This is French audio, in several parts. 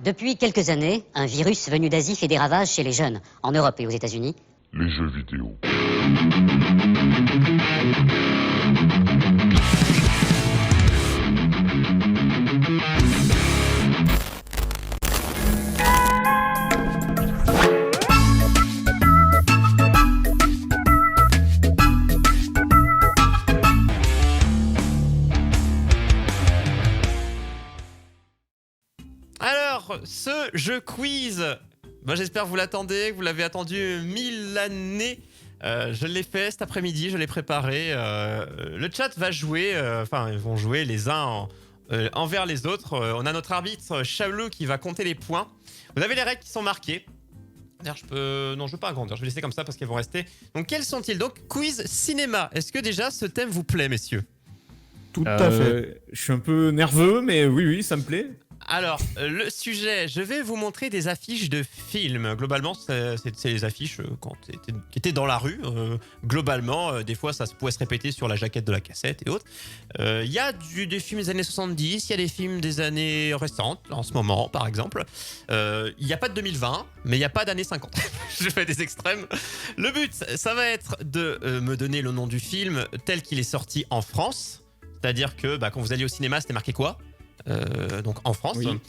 Depuis quelques années, un virus venu d'Asie fait des ravages chez les jeunes, en Europe et aux États-Unis. Les jeux vidéo. Alors, ce jeu quiz, j'espère que vous l'attendez, que vous l'avez attendu 1000 années. Je l'ai fait cet après-midi, je l'ai préparé. Le chat va jouer, ils vont jouer les uns envers les autres. On a notre arbitre Chablou qui va compter les points. Vous avez les règles qui sont marquées. D'ailleurs, je veux pas agrandir, je vais laisser comme ça parce qu'elles vont rester. Donc, quels sont-ils? Donc, quiz cinéma. Est-ce que déjà ce thème vous plaît, messieurs? Tout à fait. Je suis un peu nerveux, mais oui, ça me plaît. Alors, le sujet, je vais vous montrer des affiches de films. Globalement, c'est les affiches qui étaient dans la rue. Globalement, des fois, ça pouvait se répéter sur la jaquette de la cassette et autres. Il y a des films des années 70, il y a des films des années récentes, en ce moment, par exemple. Il n'y a pas de 2020, mais il n'y a pas d'années 50. Je fais des extrêmes. Le but, ça va être de me donner le nom du film tel qu'il est sorti en France. C'est-à-dire que quand vous alliez au cinéma, c'était marqué quoi ? Donc en France, oui.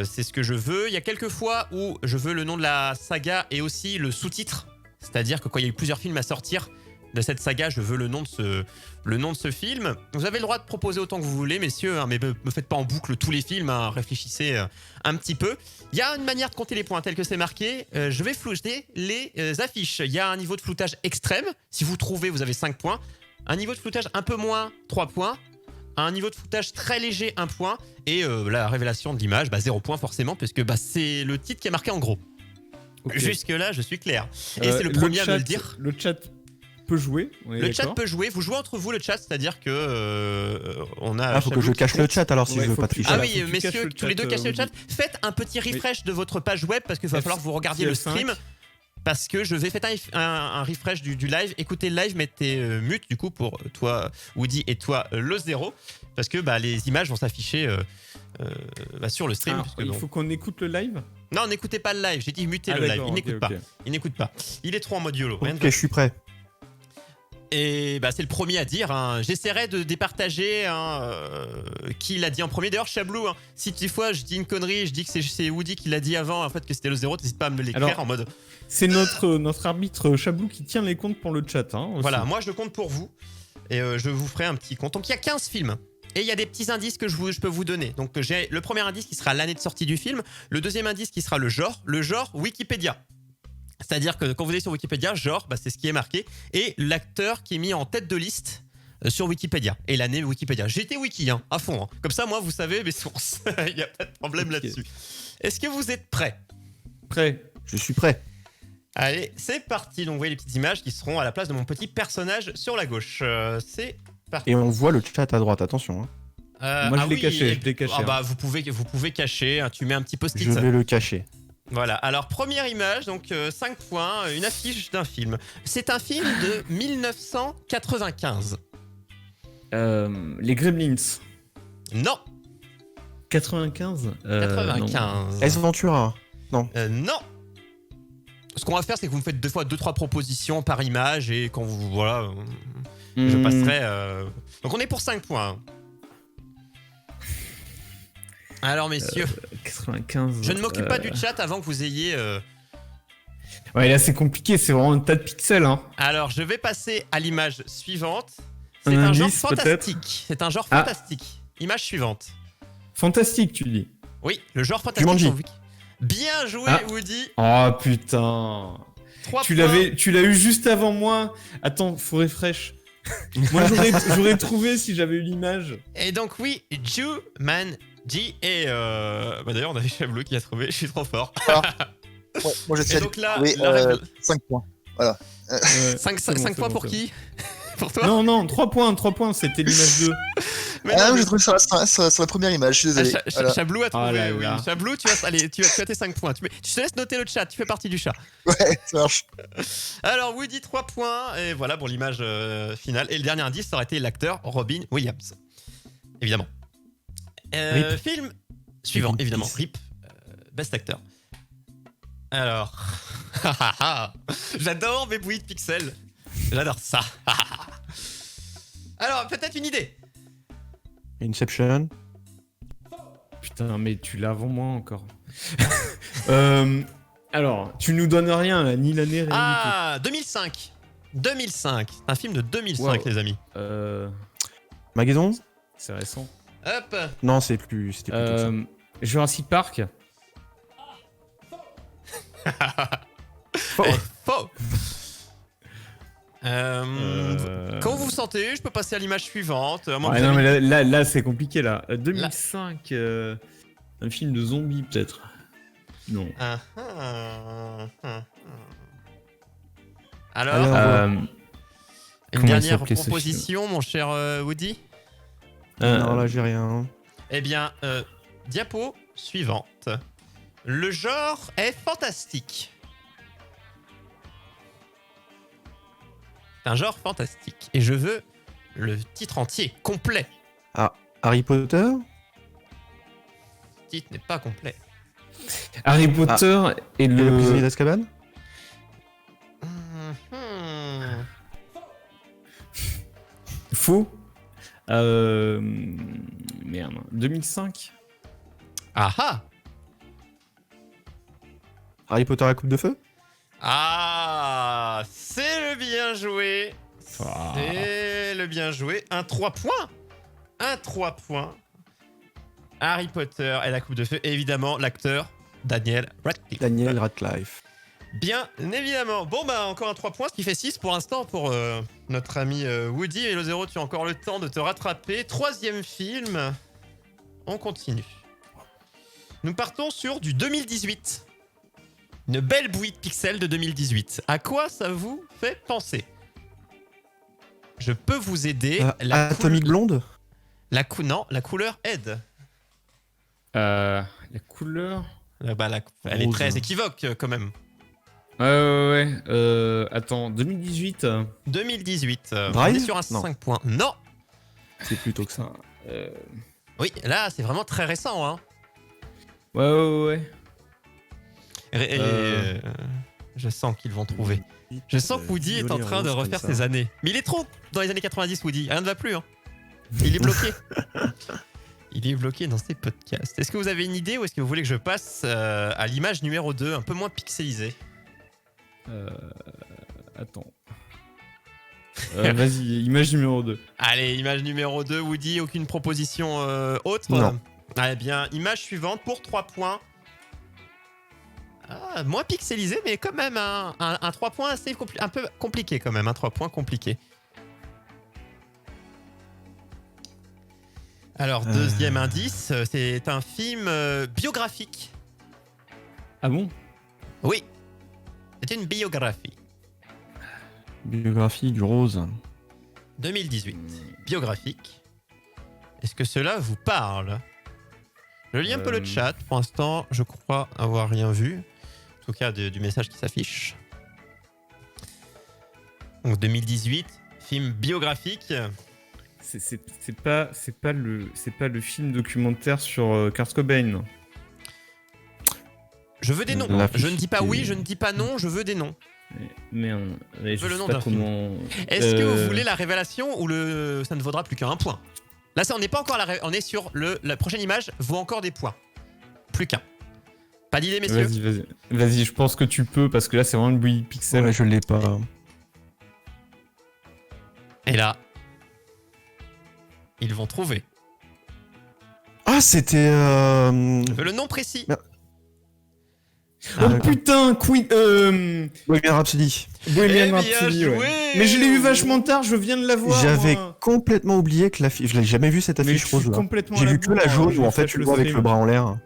C'est ce que je veux. Il y a quelques fois où je veux le nom de la saga et aussi le sous-titre. C'est-à-dire que quand il y a eu plusieurs films à sortir de cette saga, je veux le nom de ce film. Vous avez le droit de proposer autant que vous voulez, messieurs, mais me faites pas en boucle tous les films, réfléchissez un petit peu. Il y a une manière de compter les points tel que c'est marqué. Je vais flouter les affiches. Il y a un niveau de floutage extrême. Si vous trouvez, vous avez 5 points. Un niveau de floutage un peu moins, 3 points. Un niveau de floutage très léger, 1 point. Et la révélation de l'image, 0 point forcément, puisque c'est le titre qui est marqué en gros. Okay. Jusque-là, je suis clair. Et c'est le premier à me le dire. Le chat peut jouer. Le chat peut jouer. Vous jouez entre vous le chat, c'est-à-dire que on a. Faut que je cache le chat alors si je veux pas tricher. Ah oui, messieurs, tous les deux cachez le chat. Faites un petit refresh de votre page web parce qu'il va falloir que vous regardiez le stream. Parce que je vais faire un refresh du live. Écoutez le live, mettez mute du coup pour toi Woody et toi le 0. Parce que les images vont s'afficher sur le stream. Alors, il faut qu'on écoute le live. Non, n'écoutez pas le live. J'ai dit mutez le live. Il n'écoute pas. Il n'écoute pas. Il est trop en mode YOLO. Ok, je suis prêt. Et c'est le premier à dire. J'essaierai de départager qui l'a dit en premier. D'ailleurs, Chablou, si des fois je dis une connerie, je dis que c'est Woody qui l'a dit avant, en fait, que c'était le 0, n'hésite pas à me l'écrire en mode. C'est notre arbitre Chablou qui tient les comptes pour le chat. Voilà, moi je le compte pour vous. Et je vous ferai un petit compte. Donc il y a 15 films. Et il y a des petits indices que je peux vous donner. Donc j'ai le premier indice qui sera l'année de sortie du film. Le deuxième indice qui sera le genre Wikipédia. C'est-à-dire que quand vous allez sur Wikipédia, c'est ce qui est marqué. Et l'acteur qui est mis en tête de liste sur Wikipédia. Et l'année Wikipédia. J'ai été wiki, à fond. Comme ça, moi, vous savez mes sources. Il n'y a pas de problème là-dessus. Est-ce que vous êtes prêts? Prêt. Je suis prêt. Allez, c'est parti. Donc vous voyez les petites images qui seront à la place de mon petit personnage sur la gauche. C'est parti. Et on voit le chat à droite, attention. Moi, je l'ai caché. Vous pouvez cacher. Tu mets un petit post-it. Je vais le cacher. Voilà, alors première image, donc 5 points, une affiche d'un film. C'est un film de 1995. Les Gremlins. Non. 95 95. Ace Ventura. Non. Non. Ce qu'on va faire, c'est que vous me faites 2-3 propositions par image et quand vous... Voilà, je passerai... Donc on est pour 5 points. Alors messieurs, 95. Je ne m'occupe pas du chat avant que vous ayez... Ouais, là c'est compliqué, c'est vraiment un tas de pixels. Alors je vais passer à l'image suivante. C'est un genre fantastique. C'est un genre fantastique. Image suivante. Fantastique, tu dis? Oui, le genre fantastique. Jumanji. Bien joué, Woody. Oh putain. Tu l'as eu juste avant moi. Attends, faut refresh. Moi j'aurais trouvé si j'avais eu l'image. Et donc oui, Jumanji et d'ailleurs on avait Chablou qui a trouvé, je suis trop fort. Ouais, moi je sais. Donc là, 5 points. Voilà. 5 points pour qui? Pour toi? Non, 3 points, c'était l'image 2. J'ai trouvé sur la première image, je suis désolé. Chablou a trouvé, oui. Chablou, tu as tes 5 points. Je te laisse noter le chat, tu fais partie du chat. Ouais, ça marche. Alors, Woody, 3 points, et voilà pour l'image finale. Et le dernier indice, ça aurait été l'acteur Robin Williams. Évidemment. Film suivant, évidemment. RIP. Best Actor. Alors, j'adore mes bruits de pixels. J'adore ça. Alors, peut-être une idée. Inception. Putain, mais tu l'as avant moi encore. Alors, tu nous donnes rien, là, ni l'année, rien Ah, 2005. 2005. Un film de 2005, Wow. les amis. Magasin. du tout. C'est récent. Hop. Non, c'était plus tôt que ça. Jurassic Park. Faux. Faux. Quand vous vous sentez, je peux passer à l'image suivante. À moins que Ouais, vous non, avez- mais là c'est compliqué, là. 2005, un film de zombies, peut-être. Non. Ah, ah, ah. Alors, Alors, une comment il dernière s'appelait, ce proposition, mon cher Woody. non, là, j'ai rien. Eh bien, diapo suivante. Le genre est fantastique. C'est un genre fantastique. Et je veux le titre entier, complet. Harry Potter. Le titre n'est pas complet. Harry Potter et Et le prisonnier le... d'Azkaban. Mhm. Faux. Merde. 2005. Ah ah. Harry Potter à la coupe de feu. Ah, c'est le bien joué. Ah. C'est le bien joué. Un 3 points. Un 3 points. Harry Potter et la coupe de feu. Et évidemment, l'acteur Daniel Radcliffe. Daniel Radcliffe. Bien évidemment. Bon, bah, encore un 3 points, ce qui fait 6 pour l'instant pour notre ami Woody. Et le 0, tu as encore le temps de te rattraper. Troisième film. On continue. Nous partons sur du 2018. Une belle bouillie de pixels de 2018. À quoi ça vous fait penser? Je peux vous aider. Atomic Blonde. Non, la couleur aide. La couleur... Elle est Rose. très équivoque quand même. Ouais. Attends, 2018. 2018. On Drive est sur un Non. 5 points. Non. C'est plutôt que ça. Oui, là, c'est vraiment très récent. Hein. Ouais. Je sens qu'ils vont trouver. Je sens que Woody est en train de refaire ses années. Mais il est trop dans les années 90, Woody. Rien ne va plus. Hein. Il est bloqué. Il est bloqué dans ses podcasts. Est-ce que vous avez une idée ou est-ce que vous voulez que je passe à l'image numéro 2, un peu moins pixelisée? Attends. Vas-y, image numéro 2. Allez, image numéro 2, Woody. Aucune proposition autre? Non. Eh bien, image suivante pour 3 points. Ah, moins pixelisé, mais quand même un 3 points assez un peu compliqué quand même. Un 3 points compliqué. Alors, deuxième indice, c'est un film biographique. Ah bon? Oui, c'est une biographie. Biographie du Rose. 2018, biographique. Est-ce que cela vous parle? Je lis un peu le chat. Pour l'instant, je crois avoir rien vu. En tout cas, du message qui s'affiche. Donc 2018, film biographique. C'est pas le film documentaire sur Kurt Cobain. Je veux des noms. L'affiche Je ne dis pas qui est- oui, je ne dis pas non, je veux des noms. Merde. Je veux le sais nom pas d'un film. comment... Est-ce que vous voulez la révélation ou ça ne vaudra plus qu'un point? Là, on n'est pas encore on est sur la prochaine image vaut encore des points. Plus qu'un. Pas d'idée, messieurs? Vas-y, je pense que tu peux, parce que là, c'est vraiment une bouillie de pixels. Ouais, je l'ai pas. Et là, ils vont trouver. Ah, c'était. Je veux le nom précis. Non. Oh d'accord. putain, Bohemian Rhapsody. Bohemian Eh bien Rhapsody, ouais. joué. Mais je l'ai eu vachement tard, je viens de la voir. J'avais moi. complètement oublié que l'affiche. Je l'ai jamais vu cette Mais affiche je suis rose là. complètement J'ai à vu que la bourre, jaune je où en vais fait faire tu le le vois avec stream. le bras en l'air.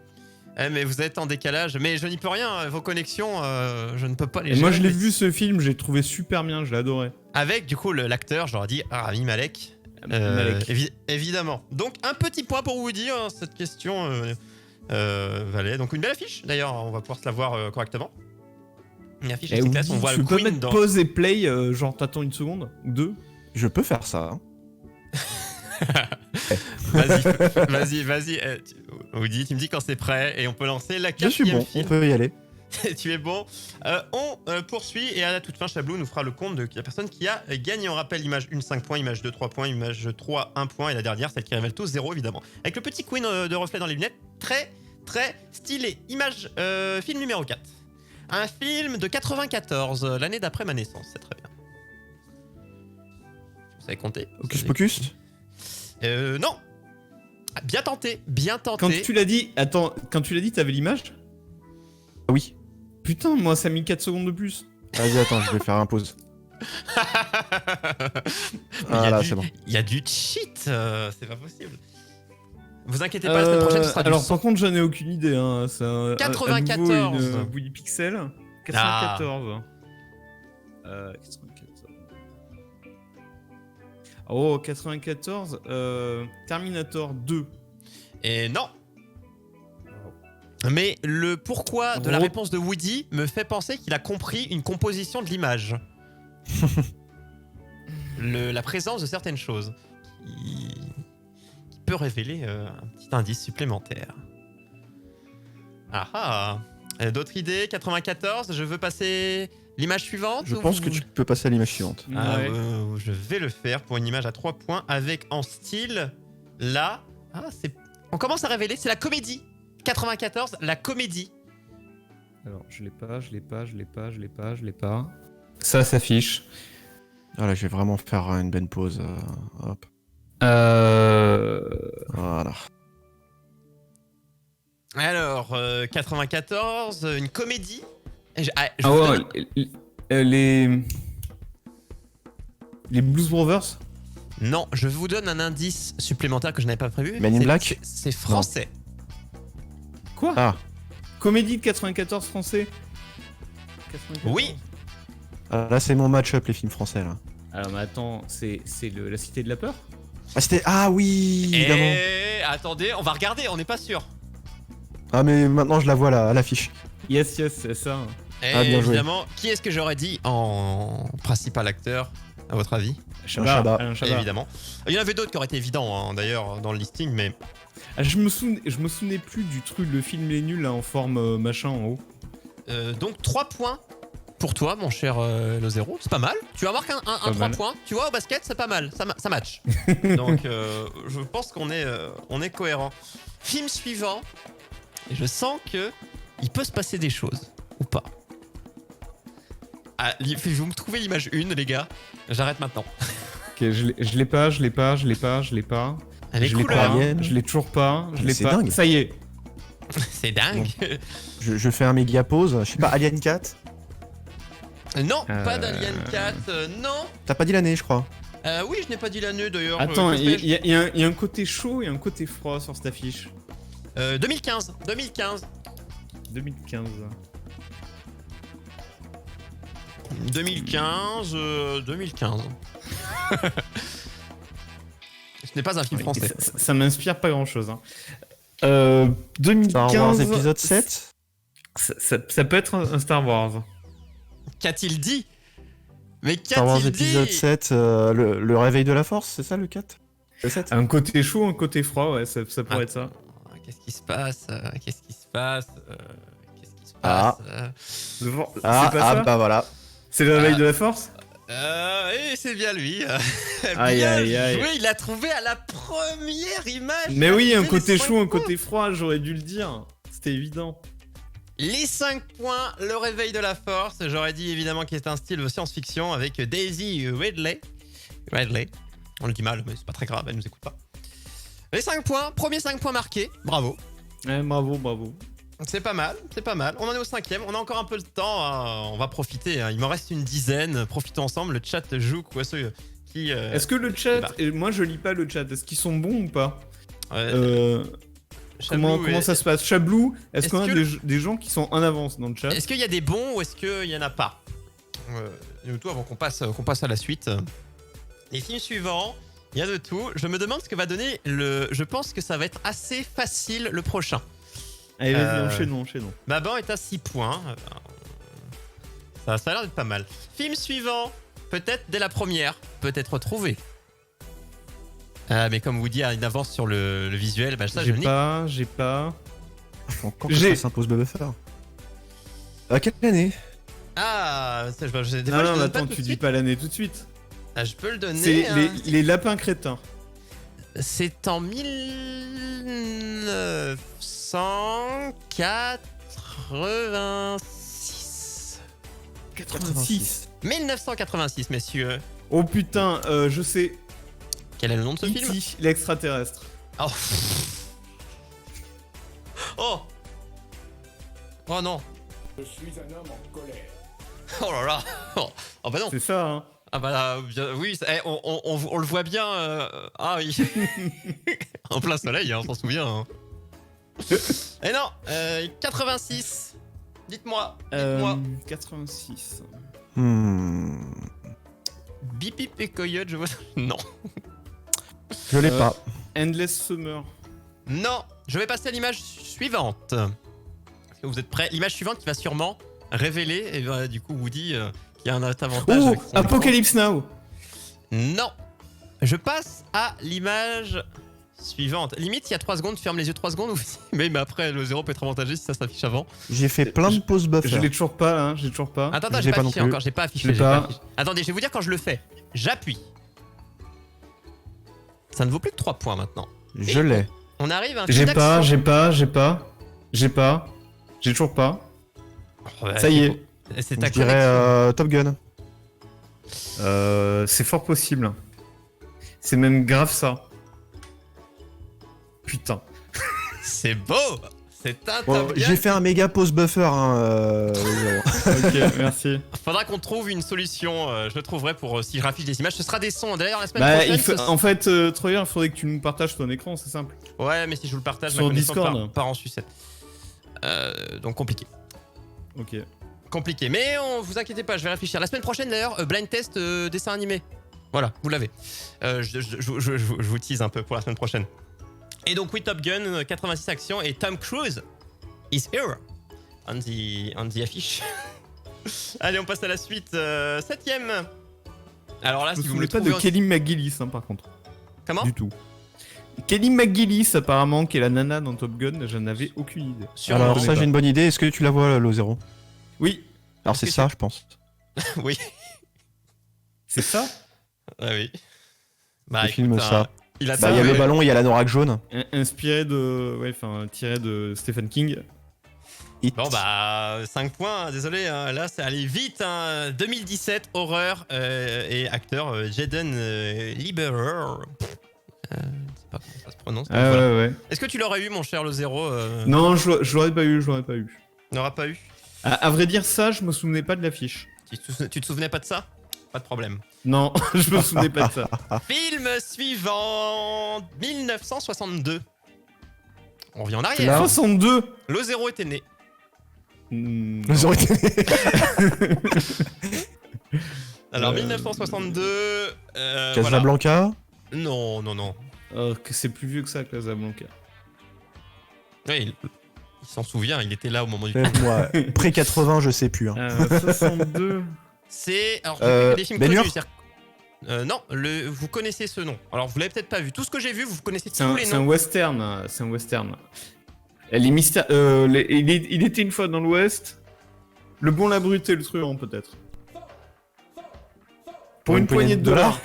Mais vous êtes en décalage. Mais je n'y peux rien. Vos connexions, je ne peux pas les Et moi, gérer. je l'ai vu ce film, j'ai trouvé super bien, je l'ai adoré. Avec, du coup, l'acteur, je leur ai dit Rami Malek. Malek. Évidemment. Donc, un petit point pour Woody. Hein, cette question valait. Donc, une belle affiche. D'ailleurs, on va pouvoir se la voir correctement. Une affiche assez classe. On voit tu le peux Queen mettre dans. pause et play, genre t'attends une seconde, deux. Je peux faire ça. Hein. Vas-y. Woody, tu me dis quand c'est prêt et on peut lancer la Je suis quatrième bon, film. on peut y aller. Tu es bon. On poursuit et à la toute fin, Chablou nous fera le compte de la personne qui a gagné. On rappelle image 1, 5 points, image 2, 3 points, image 3, 1 point et la dernière, celle qui révèle tout, 0 évidemment. Avec le petit queen de reflet dans les lunettes, très stylé. Image film numéro 4. Un film de 94, l'année d'après ma naissance, c'est très bien. Vous savez compter? Hocus Pocus. Non. Bien tenté. Quand tu l'as dit, t'avais l'image? Ah oui. Putain, moi ça a mis 4 secondes de plus. Vas-y, attends, je vais faire un pause. Ah là, c'est bon. Il y a du cheat, c'est pas possible. Vous inquiétez pas, la semaine prochaine ce sera alors du par contre, j'en ai aucune idée. Hein. C'est 94. à nouveau une Woody Pixel. 94. 94. Oh, 94. Terminator 2. Et non. Mais le pourquoi de la réponse de Woody me fait penser qu'il a compris une composition de l'image. La présence de certaines choses qui peut révéler un petit indice supplémentaire. D'autres idées? 94, je veux passer l'image suivante? Je pense que tu peux passer à l'image suivante. Ouais. Je vais le faire pour une image à 3 points avec en style là. On commence à révéler, c'est la comédie. 94, la comédie. Alors, je l'ai pas. Ça s'affiche. Ah là, je vais vraiment faire une bonne pause. Hop. Voilà. Alors, 94, une comédie. Les Blues Brothers. Non, je vous donne un indice supplémentaire que je n'avais pas prévu. Men in Black. C'est français. Quoi? Ah. Comédie de 94 français. 94. Oui. Ah, là, c'est mon match-up, les films français, là. Alors, mais attends, c'est La Cité de la Peur? Ah, c'était... Ah oui, évidemment. Et attendez, on va regarder, on n'est pas sûr. Ah, mais maintenant, je la vois, là, à l'affiche. Yes, c'est ça. Et Ah, bien joué. évidemment, qui est-ce que j'aurais dit en principal acteur, à votre avis? Chabat. Alain Chabat. Évidemment. Il y en avait d'autres qui auraient été évidents, hein, d'ailleurs, dans le listing, mais... Ah, je me souvenais plus du truc, le film Les Nuls, là, en forme machin en haut. Donc 3 points pour toi, mon cher Lozero. C'est pas mal. Tu vas voir qu'un 3 points. Tu vois, au basket, c'est pas mal. Ça match. Donc, je pense qu'on est cohérent. Film suivant. Et je sens que il peut se passer des choses. Ou pas. Ah, vous me trouvez l'image 1, les gars. J'arrête maintenant. Ok, je l'ai pas. Les couleurs. Je l'ai toujours pas. C'est dingue. Ça y est. C'est dingue. Je fais un méga pause. Je sais pas, Alien 4. Non, pas d'Alien 4. Non. T'as pas dit l'année, je crois. Oui, je n'ai pas dit l'année d'ailleurs. Attends, il y a un côté chaud et un côté froid sur cette affiche. 2015. 2015. 2015. Ce n'est pas un film français. Ça m'inspire pas grand chose. Hein. 2015. Star Wars épisode 7. Ça peut être un Star Wars. Qu'a-t-il dit? Mais Star Wars qu'a-t-il dit? épisode 7, le réveil de la force, c'est ça le 4? Le 7? Un côté chaud, un côté froid, ouais, ça pourrait être ça. Qu'est-ce qui se passe? C'est pas ça bah voilà. C'est le réveil de la force? Et c'est bien lui. Aïe, Bien aïe, aïe. joué, il a trouvé à la première image. Mais oui, un Les côté 5 chaud, un points. côté froid, j'aurais dû le dire. C'était évident. Les 5 points, le réveil de la force. J'aurais dit évidemment qu'il est un style de science-fiction avec Daisy Ridley. On le dit mal, mais c'est pas très grave, elle nous écoute pas. Les 5 points, premier 5 points marqués. Bravo. Ouais, bravo. C'est pas mal. On en est au 5e, on a encore un peu de temps, hein. On va profiter, hein. Il m'en reste une dizaine, profitons ensemble, le chat joue, quoi, ceux qui... Est-ce que le chat, et moi je lis pas le chat, est-ce qu'ils sont bons ou pas? Chablou Comment ça se passe? Chablou, est-ce qu'on a que des gens qui sont en avance dans le chat? Est-ce qu'il y a des bons ou est-ce qu'il y en a pas? Tout avant qu'on passe à la suite. Les films suivants, il y a de tout. Je me demande ce que va donner Je pense que ça va être assez facile le prochain. Allez, vas-y, enchaînons. Maban est à 6 points. Ça a l'air d'être pas mal. Film suivant, peut-être dès la première, peut-être retrouvé. Mais comme vous dit, une avance sur le visuel, bah ça je J'ai pas. Faut encore que ça s'impose buffer. À quelle année? Ah, ça, des fois, je Non, donne attends, pas tout de tu dis suite. pas l'année tout de suite. Ah, je peux le donner. C'est hein. les lapins crétins. C'est en 1986. 86. 1986, messieurs. Oh putain, je sais. Quel est le nom de ce film? E.T., l'extraterrestre. Oh. Oh. Oh non. Je suis un homme en colère. Oh là là. Oh bah non. C'est ça, hein. Ah bah là, oui, on le voit bien. Ah oui. En plein soleil, hein, on s'en souvient. Hein. Et non, 86. Dites-moi. 86. Bip Bip et Coyote, je vois. Non. Je l'ai pas. Endless Summer. Non. Je vais passer à l'image suivante. Est-ce que vous êtes prêts? L'image suivante qui va sûrement révéler, et bah, du coup, Woody, qu'il y a un avantage. Oh, avec son Apocalypse Now. Non. Je passe à l'image suivante. Limite, il y a 3 secondes, ferme les yeux 3 secondes. Mais après, le 0 peut être avantagé si ça s'affiche avant. J'ai fait plein de pauses buffer. Je l'ai toujours pas, là, j'ai toujours pas. Attends, Je j'ai l'ai pas pas non affiché plus. encore, j'ai pas affiché. Je l'ai pas. Attendez, je vais vous dire quand je le fais. J'appuie. Ça ne vaut plus que 3 points maintenant. Je l'ai. On arrive à un J'ai film pas, d'action. j'ai toujours pas. Oh, ouais, Ça y est. C'est Je ta dirais connexion. Top Gun. C'est fort possible. C'est même grave ça. Putain. C'est beau. C'est un Bon, Top Gun. j'ai fait un méga pause buffer. Ok, merci. Faudra qu'on trouve une solution. Je le trouverai pour si je raffiche des images. Ce sera des sons. D'ailleurs, la semaine Bah, prochaine. en fait, Troyer, il faudrait que tu nous partages ton écran, c'est simple. Ouais, mais si je vous le partage, Sur ma connexion Discord. part en sucette. Donc compliqué. Ok. Compliqué. Mais vous inquiétez pas, je vais réfléchir. La semaine prochaine, d'ailleurs, blind test dessin animé. Voilà, vous l'avez. Je vous tease un peu pour la semaine prochaine. Et donc, oui, Top Gun, 86 actions, et Tom Cruise is here on the affiche. Allez, on passe à la suite. 7ème. Alors là, Je si me vous me souviens le pas trouvez... de Kelly McGillis, hein, par contre. Comment? Du tout. Kelly McGillis, apparemment, qui est la nana dans Top Gun, je n'avais aucune idée. Sûrement. Alors ça, j'ai une bonne idée. Est-ce que tu la vois, le 0? Oui. Alors Est-ce c'est que ça, je pense. Oui. C'est ça? Ah oui. Bah, Le film, écoute, ça. il a Bah, il y a ça, le ouais. ballon, il y a la Norak jaune. Inspiré de... Ouais, enfin, tiré de Stephen King. Hit. Bon bah 5 points, hein, désolé, hein, là c'est allé vite, hein, 2017, horreur et acteur Jaden Lieberher. Je sais pas comment ça se prononce. Ah voilà. ouais. Est-ce que tu l'aurais eu mon cher le 0 Non, je l'aurais pas eu, N'auras pas eu À vrai dire, ça, je me souvenais pas de l'affiche. tu te souvenais pas de ça? Pas de problème. Non, je me souvenais pas de ça. Film suivant, 1962. On revient en arrière. Là. 62. Le 0 était né. Le 0 était... Alors 1962... voilà. Casablanca. Non. Que c'est plus vieux que ça, Casablanca. Ouais, il s'en souvient, il était là au moment du... Moi, près 80, je sais plus. Hein. 62. C'est... Alors, j'ai fait des films Ben connus. Hur. Non, vous connaissez ce nom. Alors, vous l'avez peut-être pas vu. Tout ce que j'ai vu, vous connaissez C'est tous un, les c'est un noms. western. C'est un western. Les mystères. Il était une fois dans l'Ouest. Le bon, la brute et le truand, peut-être. Pour une poignée de dollars.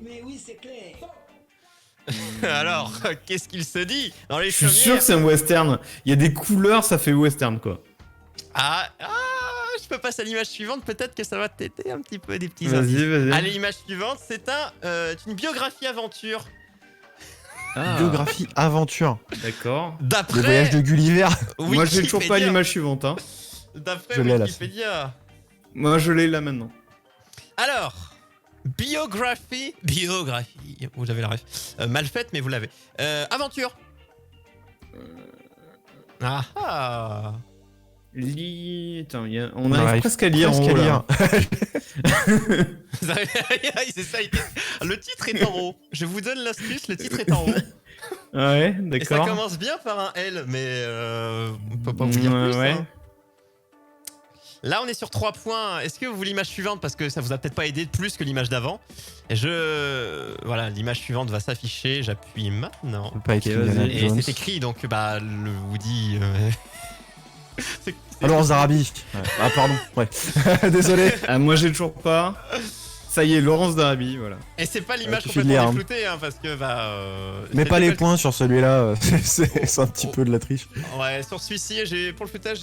Mais oui, c'est clair. Alors, qu'est-ce qu'il se dit dans les Je suis sûr chaumières? que c'est un western. Il y a des couleurs, ça fait western, quoi. Je peux passer à l'image suivante. Peut-être que ça va t'aider un petit peu des petits Vas-y, indices. vas-y. Allez, l'image suivante, c'est une biographie aventure. Ah, Biographie aventure. d'accord. D'après... Le voyage de Gulliver. Moi, j'ai toujours pas Wikipédia. l'image suivante, hein. D'après Je l'ai, là. Wikipédia. Moi, je l'ai là maintenant. Alors, biographie. Vous avez la ref. Mal faite, mais vous l'avez. Aventure. Ah. Attends, on On arrive arrive presque à lire. presque en haut, à là. lire. C'est ça. Le titre est en haut. Je vous donne l'astuce. Le titre est en haut. Ouais, Et ça d'accord. commence bien par un L, mais on peut pas vous dire plus. Ouais. Hein. Là, on est sur 3 points. Est-ce que vous voulez l'image suivante? Parce que ça vous a peut-être pas aidé plus que l'image d'avant. Voilà, l'image suivante va s'afficher. J'appuie maintenant. Pas écrit Indiana Et Jones. c'est écrit, donc bah, le Woody... Alors, Zarabi. Ouais. Ah, pardon. Ouais. Désolé. Ah, moi j'ai toujours pas. Ça y est, Laurence d'Arabie, voilà. Et c'est pas l'image tu fais de complètement l'air, hein. défloutée, hein, parce que bah... Mets c'est pas les des- points sur celui-là. C'est un petit peu de la triche. Ouais, sur celui-ci, pour le footage,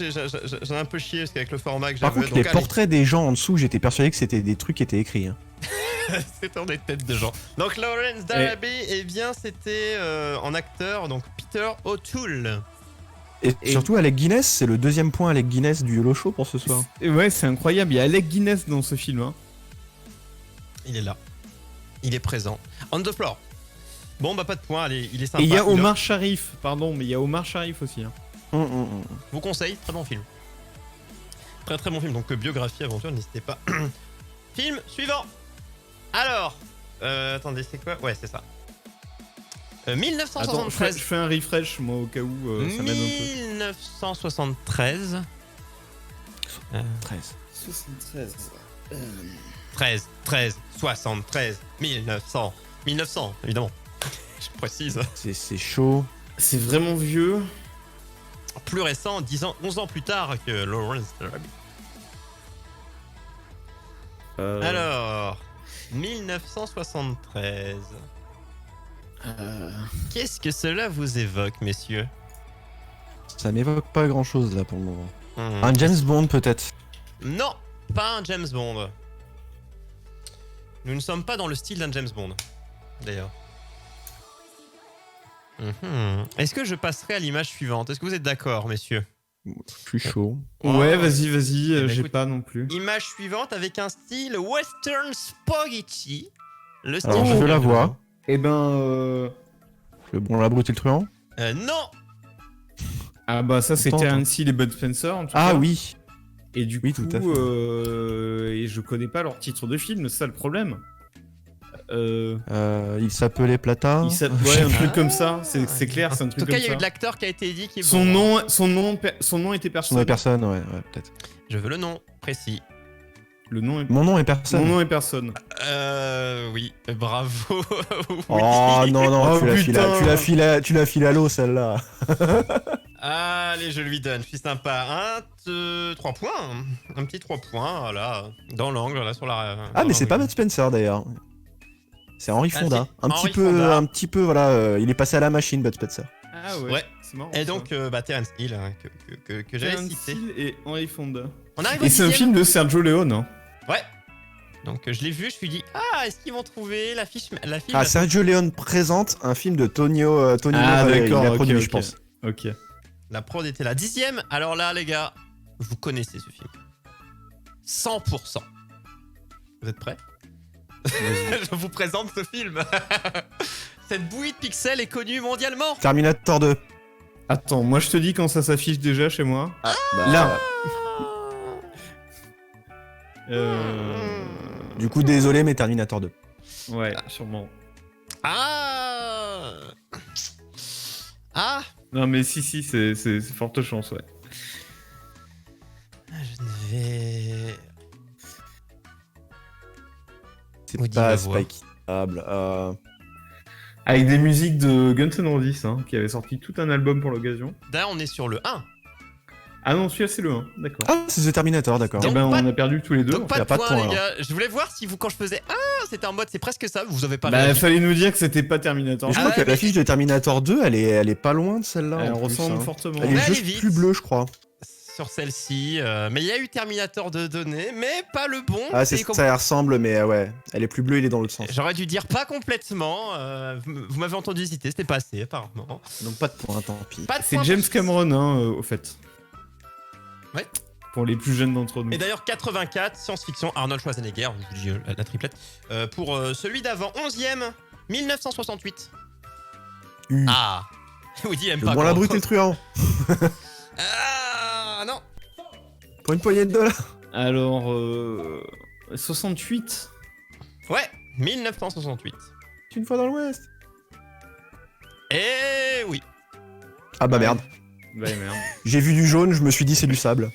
j'en ai un peu chié, parce qu'avec le format que Par j'avais... contre, les portraits des gens en dessous, j'étais persuadé que c'était des trucs qui étaient écrits. Hein. C'est dans des têtes de gens. Donc Lawrence d'Arabie, eh bien c'était en acteur, donc Peter O'Toole. Et surtout, Alec Guinness, c'est le deuxième point Alec Guinness du Yolo Show pour ce soir. Et ouais, c'est incroyable, il y a Alec Guinness dans ce film. Hein. Il est là. Il est présent. On the floor. Bon bah pas de point, allez, il est sympa. Et il y a Omar Sharif, pardon, mais il y a Omar Sharif aussi. Hein. Je vous conseille, très bon film. Très très bon film, donc biographie, aventure, n'hésitez pas. Film suivant. Alors, attendez, c'est quoi? Ouais, c'est ça. Attends, 1973. je fais un refresh, moi, au cas où ça m'aide un 1973. 13. 13, 73, 1900. 1900, évidemment. Je précise. C'est chaud. peu. C'est vraiment vieux. Plus récent, 11 ans plus tard que Lawrence d'Arabie. Alors, 1973. Qu'est-ce que cela vous évoque, messieurs? Ça m'évoque pas grand chose là pour le moment. Hmm. Un James Bond peut-être. Non, pas un James Bond. Nous ne sommes pas dans le style d'un James Bond, d'ailleurs. Est-ce que je passerai à l'image suivante? Est-ce que vous êtes d'accord, messieurs? Je suis chaud. Ouais, Oh. vas-y, bah, j'ai écoute. pas non plus. Image suivante avec un style western spaghetti. Le style. Alors, je la vois. Eh ben, Le bon, la brute et le truand. Non. ah bah ça c'était Attends. Annecy et Bud Spencer en tout Ah cas. oui. Et du Oui, coup, tout à fait. et je connais pas leur titre de film, c'est ça le problème. Il s'appelait Plata. Ouais, un truc comme ça, c'est clair, c'est un En truc tout cas, comme il y a eu ça. de l'acteur qui a été dit qui est Son bon. nom était Son personne. nom est personne, ouais, peut-être. Je veux le nom précis. Le nom est... Mon nom est personne. Mon nom est personne. Oui, bravo. Oui. Oh non, non, Oh, tu putain. l'as filé à l'eau celle-là. Allez, je lui donne, je suis sympa. 3 points. Un petit 3 points, voilà. Dans l'angle, là, sur la. Ah, dans mais c'est pas l'angle. Bud Spencer d'ailleurs. C'est Henry Ah, Fonda. si, Henry Un Fonda. petit peu, voilà. Il est passé à la machine, Bud Spencer. Ah ouais, Ouais. c'est marrant. Et donc, Terence Hill, hein, que j'avais Terence cité. Hill et Henry Fonda. On arrive au Et c'est un 10e. film de Sergio Leone. Hein. Ouais. Donc, je l'ai vu, je me suis dit, est-ce qu'ils vont trouver la film Ah, Sergio Leone présente un film de Tonio Ah, Valeri. d'accord, Il a ok, produit, ok. je pense. Ok. La prod était là. 10e. Alors là, les gars, vous connaissez ce film. 100%. Vous êtes prêts? Je vous présente ce film. Cette bouillie de pixels est connue mondialement. Terminator 2. Attends, moi je te dis quand ça s'affiche déjà chez moi. Bah, Là. Du coup, désolé, mais Terminator 2. Ouais, sûrement. Ah. Non mais si, c'est forte chance, ouais. Je ne vais... C'est Woody pas Lavoie. équitable. Avec des musiques de Guns N' Roses, hein, qui avait sorti tout un album pour l'occasion. D'ailleurs, on est sur le 1. Ah non, celui-là c'est le 1, d'accord. Ah, c'est The Terminator, d'accord. Eh Donc, ben pas- on a perdu tous les deux. Donc pas y de a pas de points, point, les gars. Je voulais voir si vous, quand je faisais c'était en mode c'est presque ça. Vous avez pas Bah réagi. fallait nous dire que c'était pas Terminator. Mais je Ah crois ouais, que la fiche de Terminator 2, elle est pas loin de celle-là. Elle en plus, ressemble hein. fortement. Elle est Mais juste allez vite. plus bleue, je crois. Sur celle-ci. Mais il y a eu Terminator de données, mais pas le bon. Ah, c'est Et ça, elle ressemble, mais ouais. Elle est plus bleue, il est dans l'autre sens. J'aurais dû dire pas complètement. Vous m'avez entendu hésiter, c'était pas assez apparemment. Donc pas de point, tant pis. Pas de C'est point James pour- Cameron, hein, au fait. Ouais. Pour les plus jeunes d'entre nous. Et d'ailleurs 84, science-fiction, Arnold Schwarzenegger, je vous dis la triplette. Pour celui d'avant, 11e, 1968. Ah. Woody aime Le pas. bon, la quand- brute et le truand. Ah non. Pour une poignée de dollars. Alors, 68. Ouais, 1968. Une fois dans l'Ouest. Et oui. Ah bah Ouais. merde. Bah merde. J'ai vu du jaune, je me suis dit c'est du sable.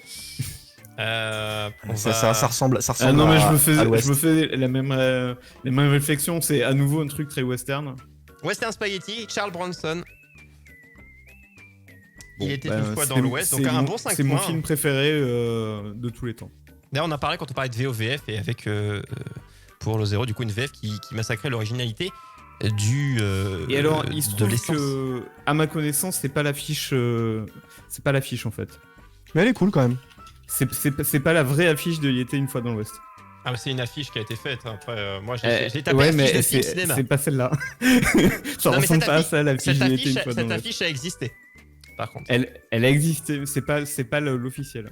Ça ressemble Ah non, mais à je me fais les mêmes réflexions. C'est à nouveau un truc très western. Western Spaghetti, Charles Bronson. Il était bah, une fois dans l'Ouest, donc un bon 5 points. C'est mon film préféré de tous les temps. D'ailleurs, on a parlé quand on parlait de VOVF et avec pour le 0, du coup, une VF qui massacrait l'originalité du. Et alors, il se de trouve l'essence. que, à ma connaissance, c'est pas l'affiche. C'est pas l'affiche en fait. Mais elle est cool quand même. C'est pas la vraie affiche de Il était une fois dans l'Ouest. Ah, mais c'est une affiche qui a été faite. Après, moi, j'ai tapé Ouais, affiche mais de film cinéma. c'est pas celle-là. Ça Non, mais ressemble cette pas à ça, l'affiche Cette de Il était une fois dans cette l'Ouest. affiche a existé. Par contre. Elle a existé, mais c'est pas l'officiel.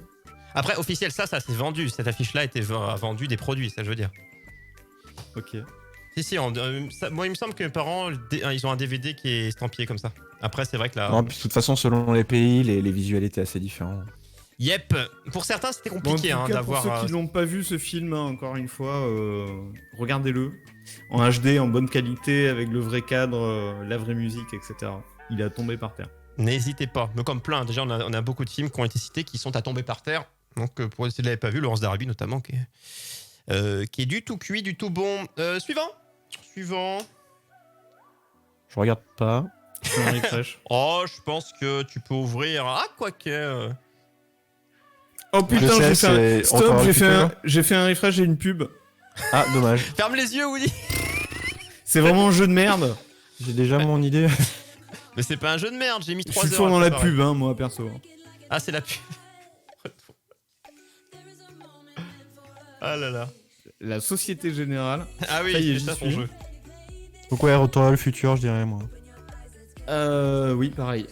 Après, officiel, ça s'est vendu. Cette affiche-là a été vendue des produits, ça je veux dire. Ok. Si, moi il me semble que mes parents, ils ont un DVD qui est estampillé comme ça. Après, c'est vrai que là. Non, puis de toute façon, selon les pays, les visuels étaient assez différents. Yep. Pour certains, c'était compliqué Bon, en tout cas, d'avoir. pour ceux qui l'ont pas vu ce film, hein, encore une fois, regardez-le en HD, en bonne qualité, avec le vrai cadre, la vraie musique, etc. Il est à tomber par terre. N'hésitez pas. Mais comme plein, déjà, on a beaucoup de films qui ont été cités qui sont à tomber par terre. Donc, pour ceux qui ne l'avaient pas vu, Laurence d'Arabie notamment, qui est du tout cuit, du tout bon. Suivant. Je regarde pas. Henri Fraîche. Oh, je pense que tu peux ouvrir. Ah, quoique. Oh putain, Je sais, Stop, c'est- j'ai fait un refresh, j'ai une pub. Ah, dommage. Ferme les yeux, Woody. C'est vraiment un jeu de merde. J'ai déjà mon idée. Mais c'est pas un jeu de merde, j'ai mis Je 3 suis heures. fort à dans la préparer. pub, hein, moi, perso. Ah, c'est la pub. Ah là là. La Société Générale. Ah oui, Ça y est, c'est j'y ça son suis. jeu. Donc ouais, Retour vers le futur, je dirais moi. Oui, pareil.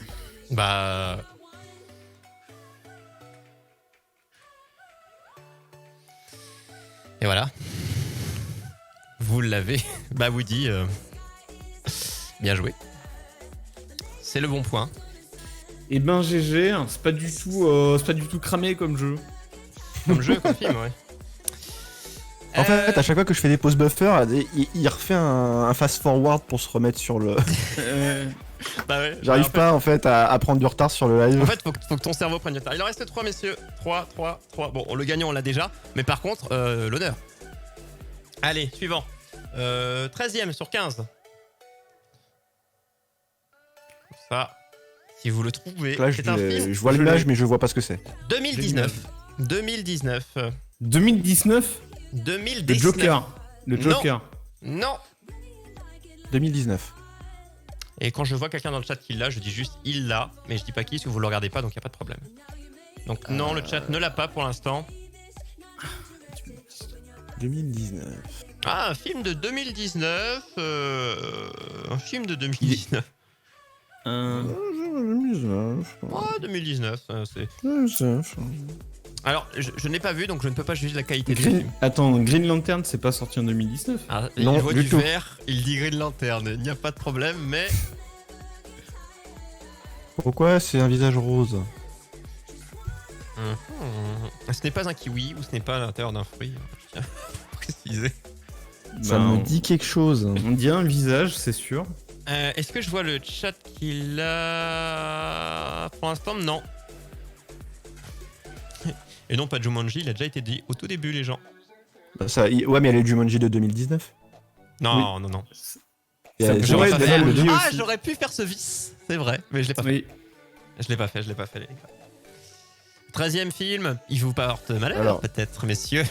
Bah. Et voilà. Vous l'avez. Bah, Woody. Bien joué. C'est le bon point. Et ben GG, hein, c'est pas du tout cramé comme jeu. Comme jeu, comme film, ouais. En fait, à chaque fois que je fais des pauses buffer, il refait un fast-forward pour se remettre sur le... Bah ouais. J'arrive En fait- pas en fait à prendre du retard sur le live. En fait, faut que ton cerveau prenne du temps. Il en reste 3, messieurs. 3. Bon, le gagnant, on l'a déjà. Mais par contre, l'honneur. Allez, suivant. 13ème sur 15. Ça, si vous le trouvez, Là, c'est un film. je vois l'image, mais je vois pas ce que c'est. 2019. 2019. 2019 2019. Le Joker. Le Non. Joker. Non. 2019. Et quand je vois quelqu'un dans le chat qui l'a, je dis juste il l'a, mais je dis pas qui, si vous le regardez pas, donc il y a pas de problème. Donc non, le chat ne l'a pas pour l'instant. 2019. Ah, un film de 2019. Un film de 2019. 2019. Oh, 2019, c'est. 2019. Alors, je n'ai pas vu, donc je ne peux pas juger la qualité du film. Attends, Green Lantern, c'est pas sorti en 2019 Ah, Non, il voit du du tout. vert, il dit Green Lantern, il n'y a pas de problème, mais. Pourquoi c'est un visage rose? Ce n'est pas un kiwi ou ce n'est pas à l'intérieur d'un fruit, je tiens à préciser. Ça me dit quelque chose. On dirait un visage, c'est sûr. Est-ce que je vois le chat qu'il a. Pour l'instant, non. Et non, pas Jumanji, il a déjà été dit au tout début, les gens. Bah, ouais, mais elle est Jumanji de 2019. Non, non, non. Il y a- Ça J'aurais pourrait pas être fait- bien le dit Ah, aussi. j'aurais pu faire ce vice, c'est vrai, mais je l'ai pas fait. Oui. Je l'ai pas fait, les gars. 13ème film, il vous porte malheur, Alors. peut-être, messieurs.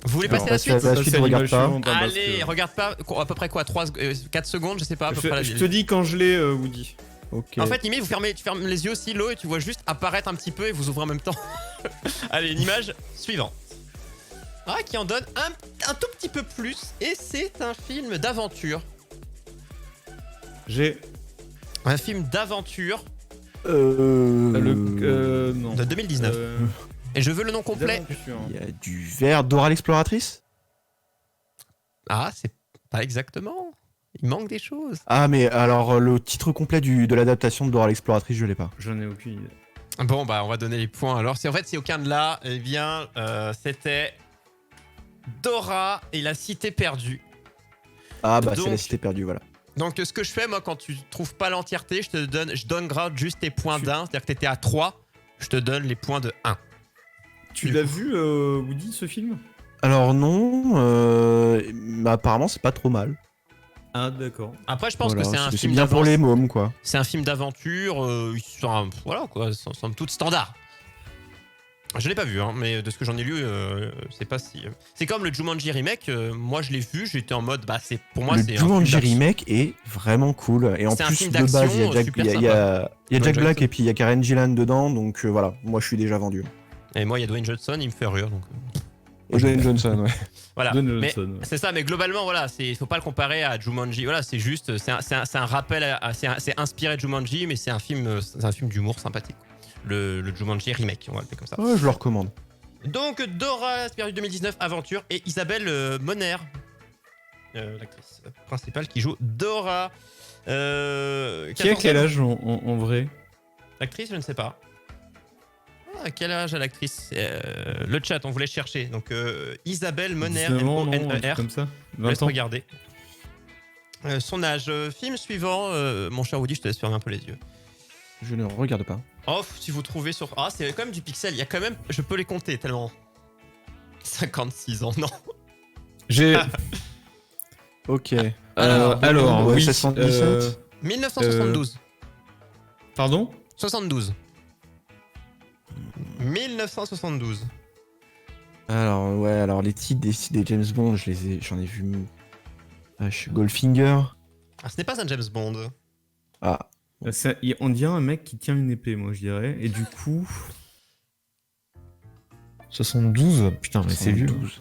Vous voulez Alors, passer à la passer à suite la suite, je regarde pas. Allez, regarde pas, à peu près quoi, 4 secondes, je sais pas, à peu près. Je te dis quand je l'ai, Woody. Ok. En fait, limite, tu fermes les yeux aussi, l'eau, et tu vois juste apparaître un petit peu et vous ouvrez en même temps. Allez, une image suivante. Ah, qui en donne un tout petit peu plus, et c'est un film d'aventure. J'ai. Un film d'aventure Non. de 2019. Et je veux le nom complet. Il y a du vert. Dora l'exploratrice? Ah, c'est pas exactement. Il manque des choses. Ah, mais alors le titre complet de l'adaptation de Dora l'exploratrice, je l'ai pas. J'en ai aucune idée. Bon, bah, on va donner les points alors. En fait, c'est aucun de là. Eh bien, c'était Dora et la cité perdue. Ah, bah Donc- c'est la cité perdue, voilà. Donc, ce que je fais, moi, quand tu trouves pas l'entièreté, je donne grade juste tes points d'1. C'est-à-dire que t'étais à 3, je te donne les points de 1. Tu l'as vu, Woody, ce film? Alors non, mais apparemment c'est pas trop mal. Ah, d'accord. Après, je pense Voilà, que c'est un film bien pour les mômes, quoi. C'est un film d'aventure, voilà quoi, somme toute standard. Je l'ai pas vu, hein, mais de ce que j'en ai lu, c'est pas si. C'est comme le Jumanji remake. Moi, je l'ai vu, j'étais en mode, bah c'est pour moi Le c'est. Jumanji un film remake est vraiment cool. Et en C'est un plus, film de base, il y a Jack, super il y a Dwayne Jack Black Johnson. et puis il y a Karen Gillan dedans. Donc voilà, moi je suis déjà vendu. Et moi, il y a Dwayne Johnson, il me fait rire. Donc, Et Dwayne Johnson, ouais. voilà. Dwayne Mais Johnson, ouais. c'est ça, mais globalement, voilà, faut pas le comparer à Jumanji. Voilà, c'est juste, c'est un rappel, c'est inspiré de Jumanji, mais c'est un film d'humour sympathique. Le Jumanji remake, on va l'appeler comme ça. Ouais, je le recommande. Donc Dora, c'est perdu 2019, Aventure, et Isabelle Moner, l'actrice principale qui joue Dora. Qui a 14 quel ans. âge en vrai? L'actrice, je ne sais pas. À quel âge a l'actrice? Le chat, on voulait chercher. Donc Isabelle Moner, 19 ans, non, un truc M-O-N-E-R. comme ça. Laisse 20 ans. regarder. Son âge. Film suivant. Mon cher Woody, je te laisse fermer un peu les yeux. Je ne regarde pas. Off, si vous trouvez sur. Ah, c'est quand même du pixel. Il y a quand même. Je peux les compter tellement. 56 ans, non. J'ai. Ok. Alors, ouais, oui. 77. 1972. Pardon? 72. 1972. Alors, ouais, alors les titres des James Bond, j'en ai vu. Goldfinger. Ah, ce n'est pas un James Bond. Ah, On dirait un mec qui tient une épée, moi je dirais. Et du coup. 72? Putain, mais c'est vieux. 72.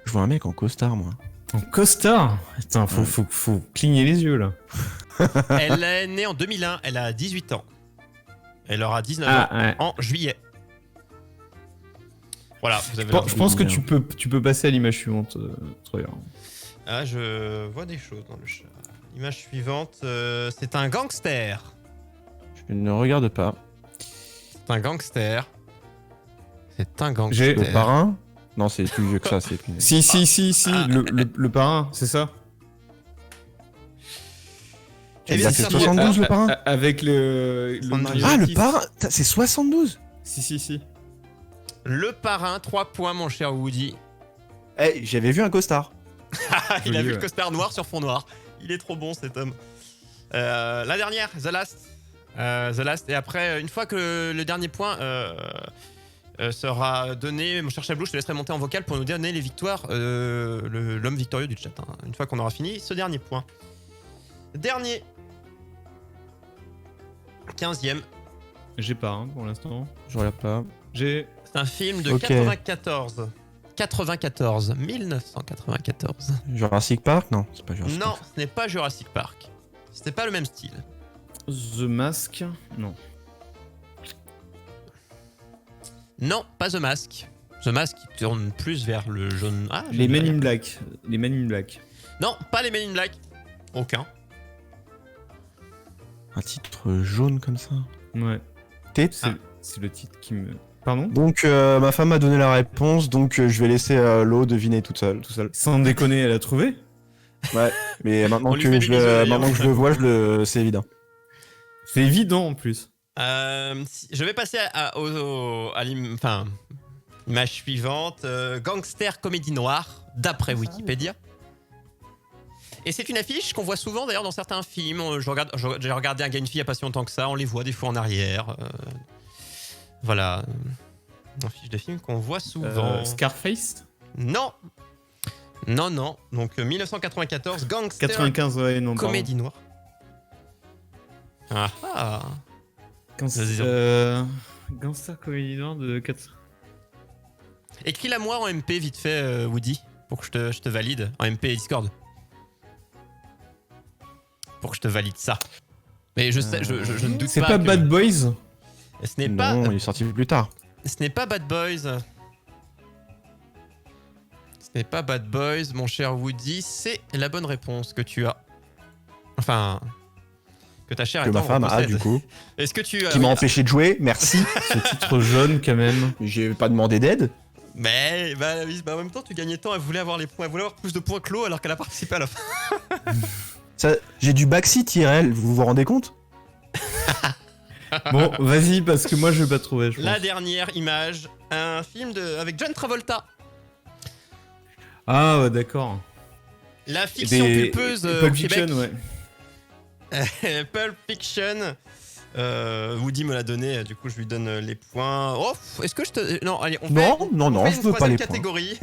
Je vois un mec en costard, moi. En costard? Attends, faut cligner les yeux là. Elle est née en 2001. Elle a 18 ans. Elle aura 19 ans ouais. en juillet. Voilà, vous avez Je pense que tu peux passer à l'image suivante, Troyer. Ah, je vois des choses dans le chat. Image suivante, c'est un gangster. Je ne regarde pas. C'est un gangster. C'est un gangster. Le parrain? Non, c'est plus vieux que ça, c'est plus... Si, le parrain, c'est ça? Eh bien, c'est c'est 72 le parrain? Avec le Ah, le marionnette. parrain? C'est 72? Si. Le parrain, 3 points, mon cher Woody. Eh, j'avais vu un costard. Il a Joli, vu le ouais. costard noir sur fond noir. Il est trop bon, cet homme. La dernière, The Last. The Last. Et après, une fois que le dernier point sera donné, mon cher Chablou, je te laisserai monter en vocal pour nous donner les victoires, l'homme victorieux du chat. Hein. Une fois qu'on aura fini ce dernier point. Dernier. 15e. J'ai pas, hein, pour l'instant. Je regarde pas. J'ai. C'est un film de Ok. 94. 1994. Jurassic Park? Non, c'est pas Jurassic Non, Park. ce n'est pas Jurassic Park. C'était pas le même style. The Mask? Non. Non, pas The Mask. The Mask qui tourne plus vers le jaune. Ah, Les jaune Men vert. in Black. Les Men in Black. Non, pas les Men in Black. Aucun. Un titre jaune comme ça. Ouais. Tête. C'est le titre qui me. Pardon? Donc, ma femme m'a donné la réponse, donc je vais laisser l'eau deviner tout seul. Sans déconner, elle a trouvé? Ouais, mais maintenant On lui fait des bisous, maintenant que d'ailleurs. je le vois, c'est évident. C'est évident en plus. Je vais passer à l'image suivante. Gangster comédie noire, d'après Wikipédia. Et c'est une affiche qu'on voit souvent d'ailleurs dans certains films. J'ai regardé Un gars, une fille il n'y a pas si longtemps que ça. On les voit des fois en arrière. Voilà. Une affiche de film qu'on voit souvent. Scarface? Non. Non. Donc 1994, Gangster 95, ouais, non. pardon. comédie noire. Ah. Gangster comédie noire de 4. Écris-la moi en MP vite fait, Woody, pour que je te valide. En MP et Discord. Pour que je te valide ça. Mais je sais, je ne doute C'est pas. pas que- Bad Boys? Ce n'est pas. Non, il est sorti plus tard. Ce n'est pas Bad Boys. Ce n'est pas Bad Boys, mon cher Woody. C'est la bonne réponse que tu as. Enfin. Que ta chère Que est ma en femme a, possède. du coup. Est-ce que tu. Qui m'a empêché de jouer, merci. Ce titre jaune, quand même. J'ai pas demandé d'aide. Mais bah, oui, bah, en même temps, tu gagnais temps. Elle voulait avoir les points. Elle voulait avoir plus de points que l'eau alors qu'elle a participé à la fin. J'ai du backseat IRL, vous vous rendez compte? Bon, vas-y, parce que moi, je vais pas trouver, je pense. La dernière image. un film avec John Travolta. Ah, ouais, d'accord. La fiction pulpeuse au Pulp Québec. Fiction, ouais. Pulp Fiction. Woody me l'a donné, du coup je lui donne les points. Oh, est-ce que je te... Non, allez, on fait je veux pas les points. catégorie.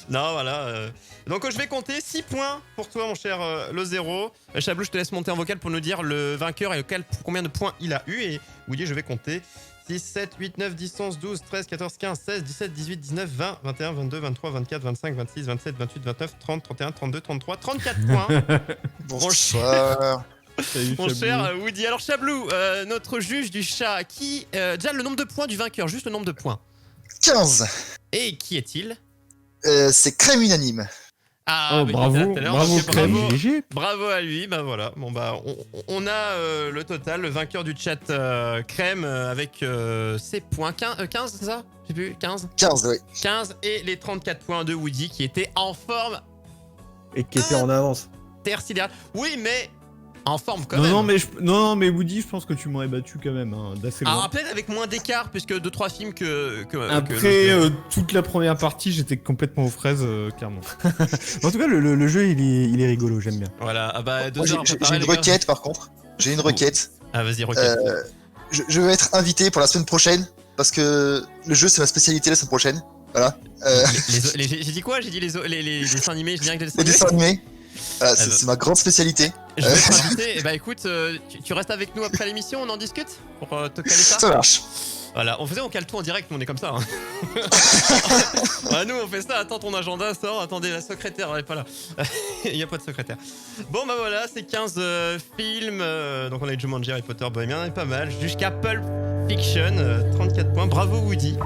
Non, voilà. Donc je vais compter 6 points pour toi, mon cher Lozero. Chablou, je te laisse monter en vocal pour nous dire le vainqueur et combien de points il a eu. Et Woody, je vais compter 6, 7, 8, 9, 10, 11, 12, 13, 14, 15, 16, 17, 18, 19, 20, 21, 22, 23, 24, 25, 26, 27, 28, 29, 30, 31, 32, 33, 34 points. Bonsoir. Salut, Mon Chablou. cher Woody. Alors Chablou, notre juge du chat, qui... déjà le nombre de points du vainqueur, juste le nombre de points. 15. Et qui est-il? C'est crème unanime. Ah, Oh, bah, bravo, il était là tout à l'heure, bravo, ok, Crème. bravo, GG. bravo à lui, bah voilà. Bon bah on a le total, le vainqueur du chat Crème avec ses points. 15 c'est ça? Je sais plus, 15 15, oui. 15 et les 34 points de Woody qui était en forme Et qui était en avance. terre-sidérale. Oui, mais en forme quand même. Non, mais Woody, je pense que tu m'aurais battu quand même, hein, d'assez loin. Alors peut-être avec moins d'écart, puisque 2-3 films que Après, toute la première partie, j'étais complètement aux fraises, clairement. En tout cas, le jeu, il est rigolo, j'aime bien. Voilà, ah bah 2 Moi, heures à j'ai préparer, une les gars. requête, par contre. J'ai une requête. Ah vas-y, requête. Je veux être invité pour la semaine prochaine, parce que le jeu, c'est ma spécialité la semaine prochaine. Voilà. J'ai dit quoi? J'ai dit les dessins animés, je dirais que les Les dessins animés. dessins animés. Voilà, c'est ma grande spécialité. Je vais t'inviter. Eh bah écoute, tu restes avec nous après l'émission, on en discute pour te caler ça. Ça marche. Voilà, on cale tout en direct, on est comme ça. Hein. Ouais, nous on fait ça, attends ton agenda sort, attendez la secrétaire, elle est pas là. Il n'y a pas de secrétaire. Bon bah voilà, c'est 15 films, donc on a eu Jumanji, Harry Potter, Bohemian, on est pas mal, jusqu'à Pulp Fiction, 34 points, bravo Woody.